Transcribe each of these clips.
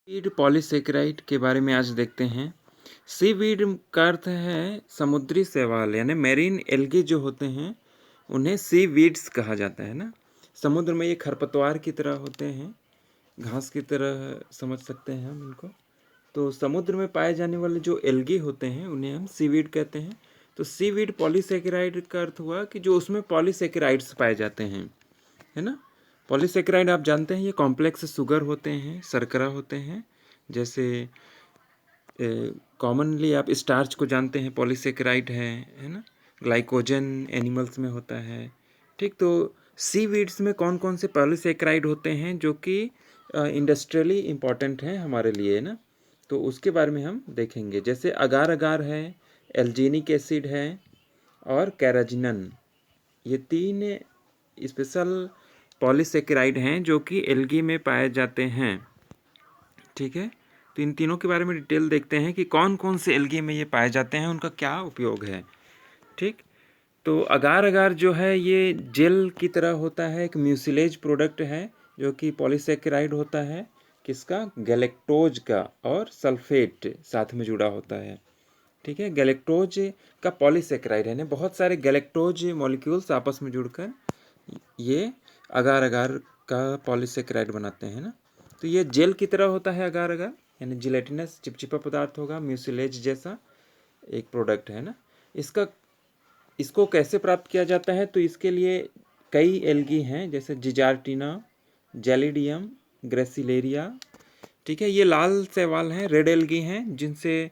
Seaweed polysaccharide के बारे में आज देखते हैं। सीवीड का अर्थ है समुद्री शैवाल यानी मैरीन एल्गी जो होते हैं उन्हें सीवीड्स कहा जाता है ना। समुद्र में ये खरपतवार की तरह होते हैं, घास की तरह समझ सकते हैं हम इनको। तो समुद्र में पाए जाने वाले जो एल्गी होते हैं उन्हें हम सीवीड कहते हैं। तो सीवीड पॉलीसेकेराइड का अर्थ हुआ कि जो उसमें पॉलीसेकेराइड्स पाए जाते हैं, है ना। पॉलीसेकेराइड आप जानते हैं ये कॉम्प्लेक्स शुगर होते हैं, शर्करा होते हैं। जैसे कॉमनली आप स्टार्च को जानते हैं, पॉलीसेकेराइड है ना। ग्लाइकोजन एनिमल्स में होता है, ठीक। तो सीवीड्स में कौन कौन से पॉलीसेकेराइड होते हैं जो कि इंडस्ट्रियली इम्पॉर्टेंट हैं हमारे लिए, ना। तो उसके बारे में हम देखेंगे। जैसे अगार अगार है, एल्जीनिक एसिड है और कैराजिनन। ये तीन स्पेशल पॉलीसेकेराइड हैं जो कि एल्गी में पाए जाते हैं, ठीक है। तो इन तीनों के बारे में डिटेल देखते हैं कि कौन कौन से एल्गी में ये पाए जाते हैं, उनका क्या उपयोग है, ठीक। तो अगार अगार जो है ये जेल की तरह होता है, एक म्यूसिलेज प्रोडक्ट है जो कि पॉलीसेकेराइड होता है। किसका? गैलेक्टोज का, और सल्फेट साथ में जुड़ा होता है, ठीक है। गैलेक्टोज का पॉलीसेकेराइड है ना, बहुत सारे गैलेक्टोज मॉलिक्यूल्स आपस में जुड़कर ये अगार अगार का पॉलीसेकेराइड बनाते हैं ना। तो ये जेल की तरह होता है अगार अगार, यानी जिलेटिनस चिपचिपा पदार्थ होगा, म्यूसिलेज जैसा एक प्रोडक्ट है ना। इसको कैसे प्राप्त किया जाता है? तो इसके लिए कई एल्गी हैं, जैसे जिजार्टिना, जेलिडियम, ग्रेसिलेरिया, ठीक है। ये लाल शैवाल हैं, रेड एल्गी हैं, जिनसे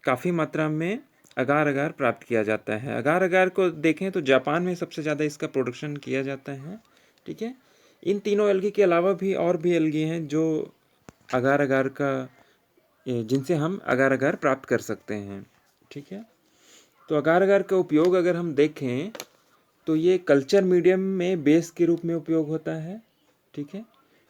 काफ़ी मात्रा में अगार अगार प्राप्त किया जाता है। अगार अगार को देखें तो जापान में सबसे ज़्यादा इसका प्रोडक्शन किया जाता है, ठीक है। इन तीनों एल्गी के अलावा भी और भी एल्गी हैं जो अगार अगार का, जिनसे हम अगार अगार प्राप्त कर सकते हैं, ठीक है। तो अगार अगार का उपयोग अगर हम देखें तो ये कल्चर मीडियम में बेस के रूप में उपयोग होता है, ठीक है।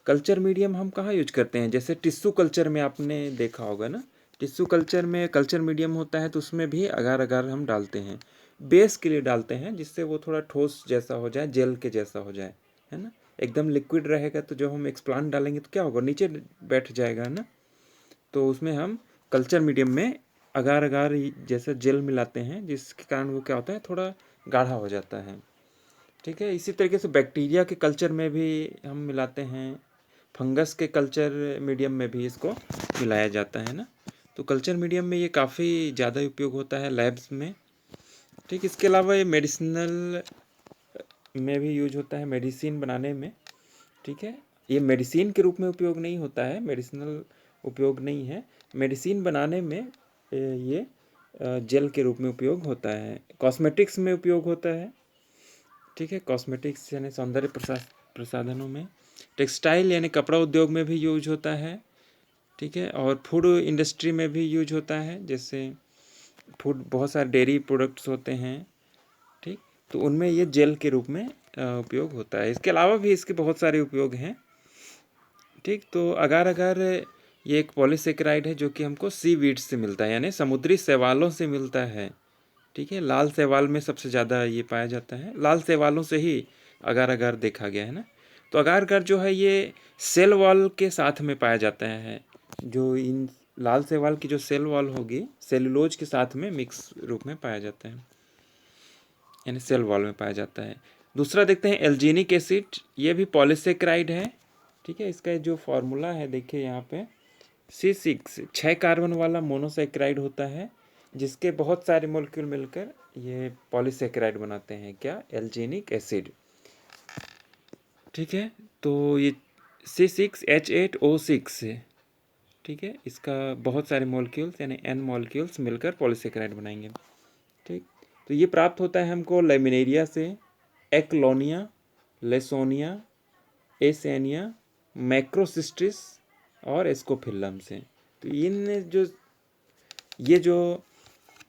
कल्चर मीडियम हम कहाँ यूज करते हैं? जैसे टिश्यू कल्चर में आपने देखा होगा ना, टिश्यू कल्चर में कल्चर मीडियम होता है तो उसमें भी अगार अगार हम डालते हैं, बेस के लिए डालते हैं, जिससे वो थोड़ा ठोस जैसा हो जाए, जेल के जैसा हो जाए, है ना। एकदम लिक्विड रहेगा तो जब हम एक्सप्लांट डालेंगे तो क्या होगा, नीचे बैठ जाएगा ना। तो उसमें हम कल्चर मीडियम में अगार अगार जैसा जेल मिलाते हैं, जिसके कारण वो क्या होता है, थोड़ा गाढ़ा हो जाता है, ठीक है। इसी तरीके से बैक्टीरिया के कल्चर में भी हम मिलाते हैं, फंगस के कल्चर मीडियम में भी इसको मिलाया जाता है ना। तो कल्चर मीडियम में ये काफ़ी ज़्यादा उपयोग होता है लैब्स में, ठीक। इसके अलावा ये मेडिसिनल में भी यूज होता है, मेडिसिन बनाने में, ठीक है। ये मेडिसिन के रूप में उपयोग नहीं होता है, मेडिसिनल उपयोग नहीं है, मेडिसिन बनाने में ये जेल के रूप में उपयोग होता है। कॉस्मेटिक्स में उपयोग होता है, ठीक है। कॉस्मेटिक्स यानी सौंदर्य प्रसाधनों में, टेक्सटाइल यानी कपड़ा उद्योग में भी यूज होता है, ठीक है। और फूड इंडस्ट्री में भी यूज होता है, जैसे फूड बहुत सारे डेयरी प्रोडक्ट्स होते हैं, ठीक। तो उनमें ये जेल के रूप में उपयोग होता है। इसके अलावा भी इसके बहुत सारे उपयोग हैं, ठीक। तो अगार अगार ये एक पॉलीसेकेराइड है जो कि हमको सी वीड से मिलता है, यानी समुद्री शैवालों से मिलता है, ठीक है। लाल शैवाल में सबसे ज़्यादा ये पाया जाता है, लाल शैवालों से ही अगार अगार देखा गया है ना। तो अगार अगार जो है ये सेल वॉल के साथ में पाया जाता है, जो इन लाल शैवाल की जो सेल वॉल होगी सेलुलोज के साथ में मिक्स रूप में पाया जाता है, यानी सेल वॉल में पाया जाता है। दूसरा देखते हैं एल्जीनिक एसिड, ये भी पॉलीसेकेराइड है, ठीक है। इसका जो फॉर्मूला है देखिए यहाँ पे, C6 6 कार्बन वाला मोनोसेकेराइड होता है, जिसके बहुत सारे मोलिक्यूल मिलकर ये पॉलीसेकेराइड बनाते हैं, क्या? एल्जीनिक एसिड, ठीक है। तो ये C6H8O6 है, ठीक है। इसका बहुत सारे मॉलिक्यूल्स यानी N मॉलिक्यूल्स मिलकर पॉलीसेकेराइड बनाएंगे, ठीक। तो ये प्राप्त होता है हमको लेमिनेरिया से, एक्लोनिया, लेसोनिया, एसेनिया, मैक्रोसिस्टिस और एस्कोफिल्लम से। तो ये जो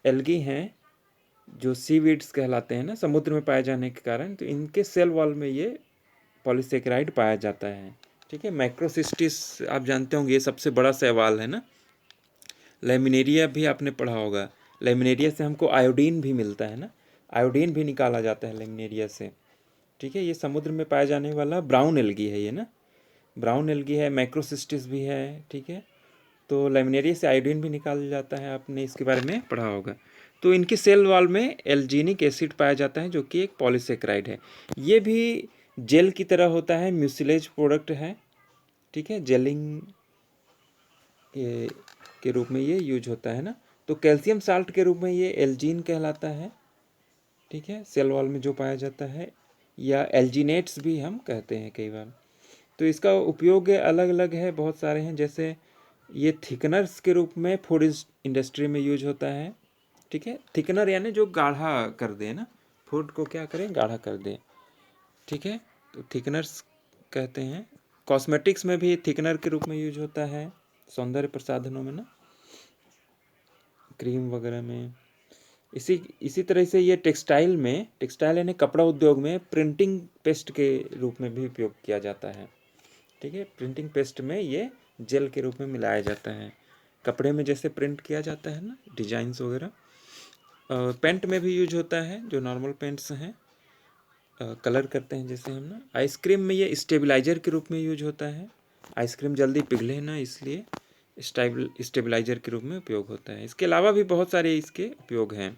एल्गी हैं जो सीवीड्स कहलाते हैं ना, समुद्र में पाए जाने के कारण, तो इनके सेल वॉल में ये पॉलीसेकेराइड पाया जाता है, ठीक है। मैक्रोसिस्टिस आप जानते होंगे, ये सबसे बड़ा शैवाल है ना। लेमिनेरिया भी आपने पढ़ा होगा, लेमिनेरिया से हमको आयोडीन भी मिलता है ना, आयोडीन भी निकाला जाता है लेमिनेरिया से, ठीक है। ये समुद्र में पाया जाने वाला ब्राउन एल्गी है ये ना, ब्राउन एल्गी है, मैक्रोसिस्टिस भी है, ठीक है। तो लैमिनेरिया से आयोडीन भी निकाला जाता है, आपने इसके बारे में पढ़ा होगा। तो इनके सेल वॉल में एल्जीनिक एसिड पाया जाता है जो कि एक पॉलीसेकेराइड है। ये भी जेल की तरह होता है, म्यूसिलेज प्रोडक्ट है, ठीक है, जेलिंग के रूप में ये यूज होता है ना। तो कैल्शियम साल्ट के रूप में ये एल्जीन कहलाता है, ठीक है, सेल वॉल में जो पाया जाता है, या एल्जीनेट्स भी हम कहते हैं कई बार। तो इसका उपयोग अलग अलग है, बहुत सारे हैं, जैसे ये थिकनर्स के रूप में फूड इंडस्ट्री में यूज होता है, ठीक है। थिकनर यानी जो गाढ़ा कर दे ना, फूड को क्या करें, गाढ़ा कर दे, ठीक है, तो थिकनर्स कहते हैं। कॉस्मेटिक्स में भी थिकनर के रूप में यूज होता है, सौंदर्य प्रसाधनों में ना, क्रीम वगैरह में। इसी तरह से ये टेक्सटाइल यानी कपड़ा उद्योग में प्रिंटिंग पेस्ट के रूप में भी उपयोग किया जाता है, ठीक है। प्रिंटिंग पेस्ट में ये जेल के रूप में मिलाया जाता है, कपड़े में जैसे प्रिंट किया जाता है ना, डिजाइन्स वगैरह। पेंट में भी यूज होता है, जो नॉर्मल पेंट्स हैं, कलर करते हैं जैसे हम ना। आइसक्रीम में ये स्टेबलाइजर के रूप में यूज होता है, आइसक्रीम जल्दी पिघले ना, इसलिए स्टेबलाइजर के रूप में उपयोग होता है। इसके अलावा भी बहुत सारे इसके उपयोग हैं,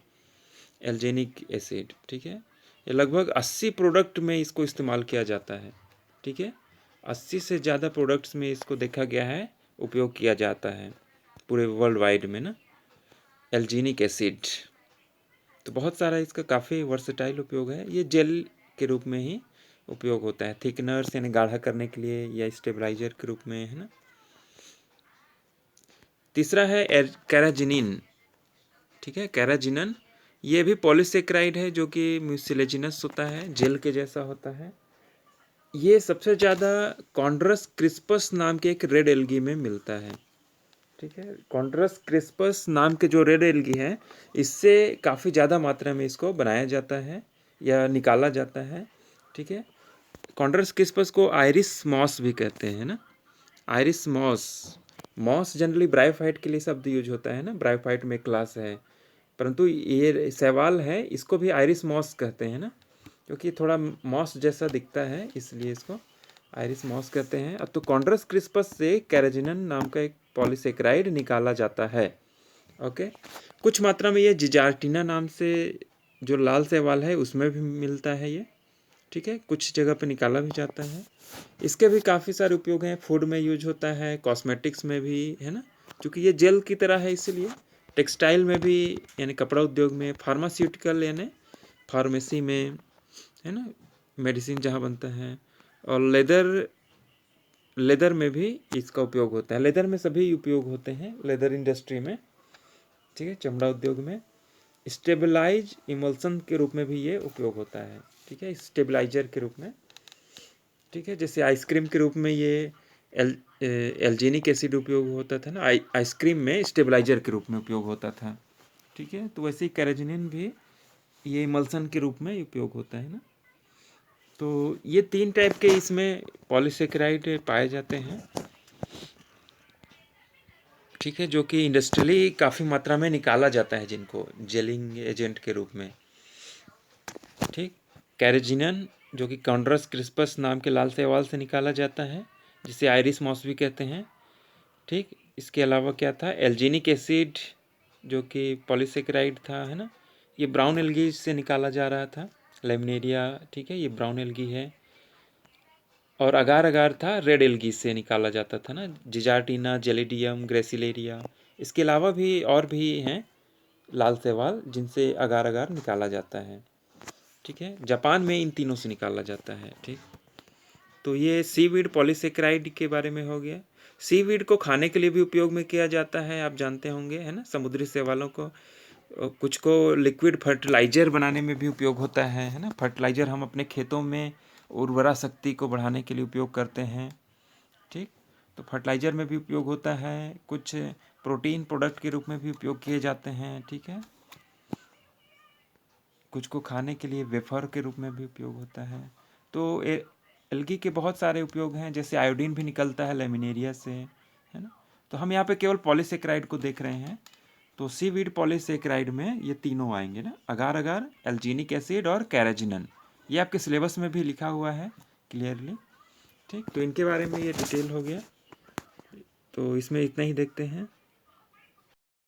एल्जेनिक एसिड, ठीक है। ये लगभग 80 प्रोडक्ट में इसको इस्तेमाल किया जाता है, ठीक है। 80 से ज़्यादा प्रोडक्ट्स में इसको देखा गया है उपयोग किया जाता है पूरे वर्ल्ड वाइड में ना, एल्जीनिक एसिड। तो बहुत सारा इसका काफ़ी वर्सेटाइल उपयोग है। ये जेल के रूप में ही उपयोग होता है, थिकनर्स यानी गाढ़ा करने के लिए, या स्टेबलाइजर के रूप में, है ना। तीसरा है कैराजिनिन, ठीक है, कैराजिनन। ये भी पॉलीसेकेराइड है जो कि म्यूसिलेजिनस होता है, जेल के जैसा होता है। ये सबसे ज़्यादा कॉन्ड्रस क्रिस्पस नाम के एक रेड एल्गी में मिलता है, ठीक है। कॉन्ड्रस क्रिस्पस नाम के जो रेड एल्गी है, इससे काफ़ी ज़्यादा मात्रा में इसको बनाया जाता है या निकाला जाता है, ठीक है। कॉन्ड्रस क्रिस्पस को आयरिस मॉस भी कहते हैं ना, Irish moss. Moss generally bryophyte के लिए शब्द यूज होता है ना, ब्रायोफाइट में क्लास है, परंतु ये सवाल है, इसको भी आयरिस मॉस कहते हैं ना, क्योंकि थोड़ा मॉस जैसा दिखता है, इसलिए इसको आयरिस मॉस कहते हैं। अब तो कॉन्ड्रस क्रिस्पस से कैराजिनन नाम का एक पॉलीसेकेराइड निकाला जाता है, ओके। कुछ मात्रा में ये जिजार्टिना नाम से जो लाल शैवाल है उसमें भी मिलता है ये, ठीक है, कुछ जगह पे निकाला भी जाता है। इसके भी काफ़ी सारे उपयोग हैं, फूड में यूज होता है, कॉस्मेटिक्स में भी, है ना, क्योंकि ये जेल की तरह है इसलिए। टेक्सटाइल में भी यानी कपड़ा उद्योग में, फार्मास्यूटिकल यानी फार्मेसी में, है ना, मेडिसिन जहाँ बनता है, और लेदर में भी इसका उपयोग होता है। लेदर में सभी उपयोग होते हैं, लेदर इंडस्ट्री में, ठीक है, चमड़ा उद्योग में। स्टेबलाइज इमल्सन के रूप में भी ये उपयोग होता है, ठीक है, स्टेबलाइजर के रूप में, ठीक है। जैसे आइसक्रीम के रूप में ये एल्जीनिक एसिड उपयोग होता था ना, आइसक्रीम में स्टेबलाइजर के रूप में उपयोग होता था, ठीक है। तो वैसे ही कैराजिनिन भी ये इमल्सन के रूप में उपयोग होता है ना। तो ये 3 टाइप के इसमें पॉलीसेकेराइड पाए जाते हैं, ठीक है, जो कि इंडस्ट्रियली काफ़ी मात्रा में निकाला जाता है, जिनको जेलिंग एजेंट के रूप में, ठीक। कैराजिनन जो कि कॉन्ड्रस क्रिस्पस नाम के लाल शैवाल से निकाला जाता है, जिसे आयरिस मॉस भी कहते हैं, ठीक। इसके अलावा क्या था, एल्जीनिक एसिड जो कि पॉलीसेकेराइड था, है ना, ये ब्राउन एल्गी से निकाला जा रहा था, लेमिनेरिया, ठीक है, ये ब्राउन एल्गी है। और अगार अगार था, रेड एल्गी से निकाला जाता था ना, जिजार्टिना, जेलिडियम, ग्रेसिलेरिया। इसके अलावा भी और भी हैं लाल शैवाल जिनसे अगार अगार निकाला जाता है, ठीक है। जापान में इन तीनों से निकाला जाता है, ठीक। तो ये सीवीड पॉलीसेकेराइड के बारे में हो गया। सीवीड को खाने के लिए भी उपयोग में किया जाता है, आप जानते होंगे, है ना, समुद्री शैवालों को। कुछ को लिक्विड फर्टिलाइजर बनाने में भी उपयोग होता है ना। फर्टिलाइजर हम अपने खेतों में उर्वरा शक्ति को बढ़ाने के लिए उपयोग करते हैं, ठीक। तो फर्टिलाइजर में भी उपयोग होता है, कुछ प्रोटीन प्रोडक्ट के रूप में भी उपयोग किए जाते हैं, ठीक है। कुछ को खाने के लिए वेफर के रूप में भी उपयोग होता है। तो एल्गी के बहुत सारे उपयोग हैं, जैसे आयोडीन भी निकलता है लेमिनेरिया से, है ना। तो हम यहाँ पे केवल पॉलीसेकेराइड को देख रहे हैं। तो सीवीड पॉलीसेकेराइड में ये तीनों आएंगे ना, अगार अगार, एल्जीनिक एसिड और कैराजिनन। ये आपके सिलेबस में भी लिखा हुआ है क्लियरली, ठीक। तो इनके बारे में ये डिटेल हो गया। तो इसमें इतना ही देखते हैं।